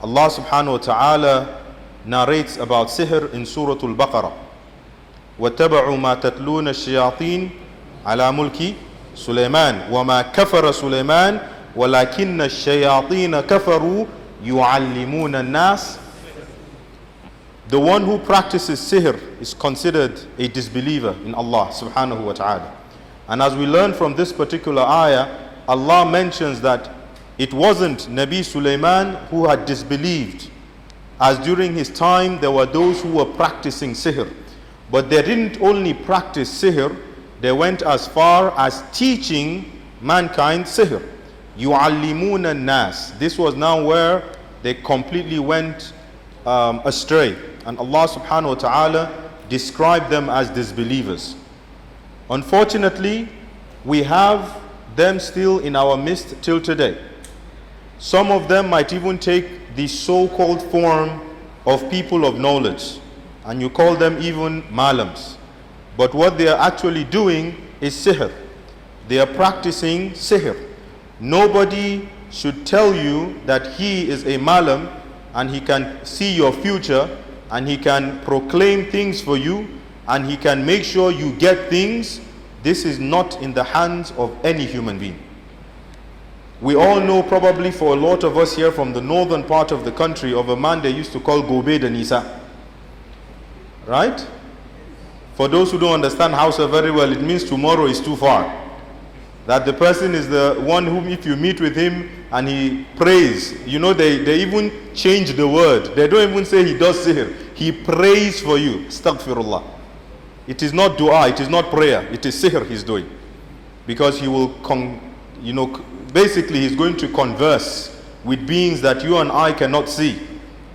Allah subhanahu wa ta'ala narrates about sihr in Surah Al-Baqarah. وَاتَّبَعُوا مَا تَتْلُونَ الشَّيَاطِينَ عَلَى مُلْكِ سُلَيْمَانَ وَمَا كَفَرَ سُلَيْمَانَ وَلَكِنَّ الشَّيَاطِينَ كَفَرُوا يُعَلِّمُونَ النَّاسَ. The one who practices sihr is considered a disbeliever in Allah subhanahu wa ta'ala. And as we learn from this particular ayah, Allah mentions that it wasn't Nabi Sulaiman who had disbelieved, as during his time there were those who were practicing sihr. But they didn't only practice sihr, they went as far as teaching mankind sihr. يُعَلِّمُونَ النَّاسِ. This was now where they completely went astray. And Allah subhanahu wa ta'ala described them as disbelievers. Unfortunately, we have them still in our midst till today. Some of them might even take the so-called form of people of knowledge, and you call them even malams. But what they are actually doing is sihr. They are practicing sihr. Nobody should tell you that he is a malam and he can see your future and he can proclaim things for you and he can make sure you get things. This is not in the hands of any human being. We all know, probably for a lot of us here from the northern part of the country, of a man they used to call Gobe Denisa. Right? For those who don't understand Hausa very well, it means tomorrow is too far. That the person is the one whom, if you meet with him and he prays, you know, they even change the word. They don't even say he does sihr. He prays for you. Astaghfirullah. It is not dua, it is not prayer, it is sihr he's doing. Because he will, basically he's going to converse with beings that you and I cannot see.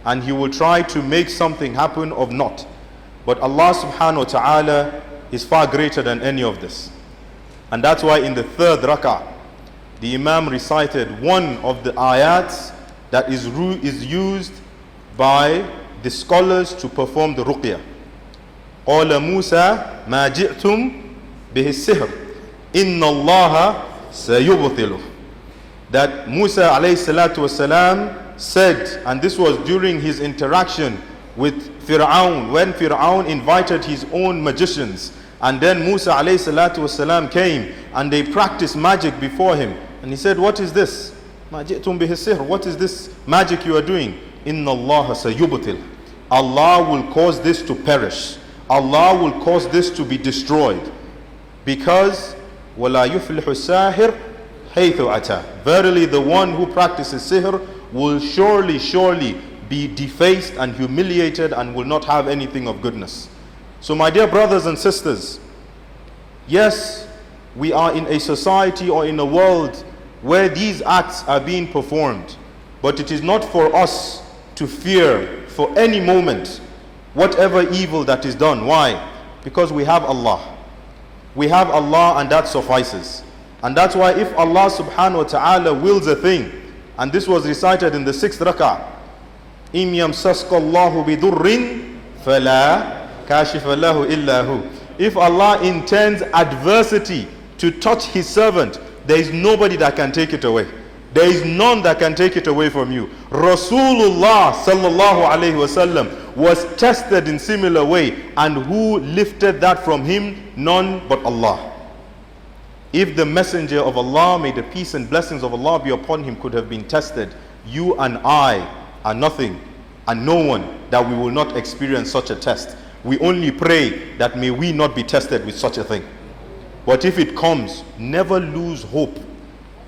And he will try to make something happen of not. But Allah subhanahu wa ta'ala is far greater than any of this. And that's why in the third rak'ah, the Imam recited one of the ayats that is used by the scholars to perform the ruqyah. قال موسى ما جئتم به السحر إن الله سيبطله. That Musa alayhi salatu wasalam said, and this was during his interaction with Fir'aun, when Fir'aun invited his own magicians, and then Musa alayhi salatu wasalam came and they practiced magic before him, and he said, what is this? ما جئتم به السحر. What is this magic you are doing? إن الله سيبطل. Allah will cause this to perish. Allah will cause this to be destroyed. Because وَلَا يُفْلِحُ السَّاهِرُ حَيْثُ أَتَى. Verily the one who practices sihr will surely be defaced and humiliated and will not have anything of goodness. So my dear brothers and sisters, yes, we are in a society or in a world where these acts are being performed. But it is not for us to fear for any moment whatever evil that is done. Why? Because we have Allah. We have Allah, and that suffices. And that's why if Allah subhanahu wa ta'ala wills a thing, and this was recited in the 6th rak'ah, إِمْ يَمْسَسْكَ اللَّهُ بِضُرٍّ فَلَا كَاشِفَ لَهُ إِلَّا هُ. If Allah intends adversity to touch His servant, there is nobody that can take it away. There is none that can take it away from you. Rasulullah sallallahu alayhi wasallam was tested in similar way, and who lifted that from him? None but Allah. If the messenger of Allah, may the peace and blessings of Allah be upon him, could have been tested, you and I are nothing and no one that we will not experience such a test. We only pray that may we not be tested with such a thing. But if it comes, never lose hope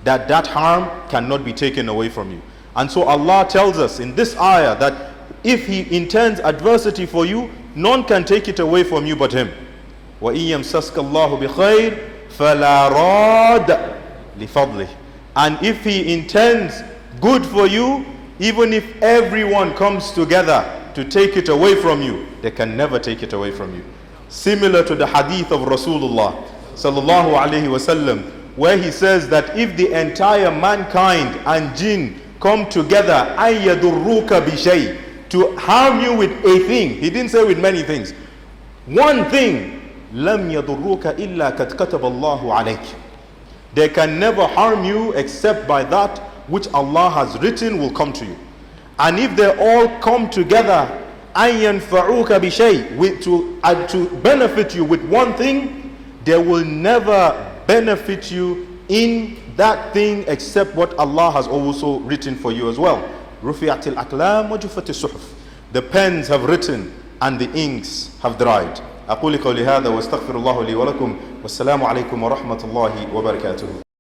that that harm cannot be taken away from you. And so Allah tells us in this ayah that if He intends adversity for you, none can take it away from you but Him. وَإِن يَمْسَسْكَ اللَّهُ بِخَيْرٍ فَلَا رَادَّ لِفَضْلِهِ. And if He intends good for you, even if everyone comes together to take it away from you, they can never take it away from you. Similar to the hadith of Rasulullah sallallahu alayhi wasallam, where he says that if the entire mankind and jinn come together أَيَّدُرُّكَ بِشَيْءٍ, to harm you with a thing, he didn't say with many things, one thing, لَمْ يَضُرُّكَ إِلَّا قَدْ كَتَبَ اللَّهُ عَلَيْكَ. They can never harm you except by that which Allah has written will come to you. And if they all come together, أَن يَنْفَعُوكَ بِشَيْءٍ, to benefit you with one thing, they will never benefit you in that thing except what Allah has also written for you as well. رُفِعَتِ الْأَقْلَامُ وَجُفَّتِ الصُّحُفُ. The pens have written and the inks have dried. أقول قولي هذا واستغفر الله لي ولكم والسلام عليكم ورحمة الله وبركاته.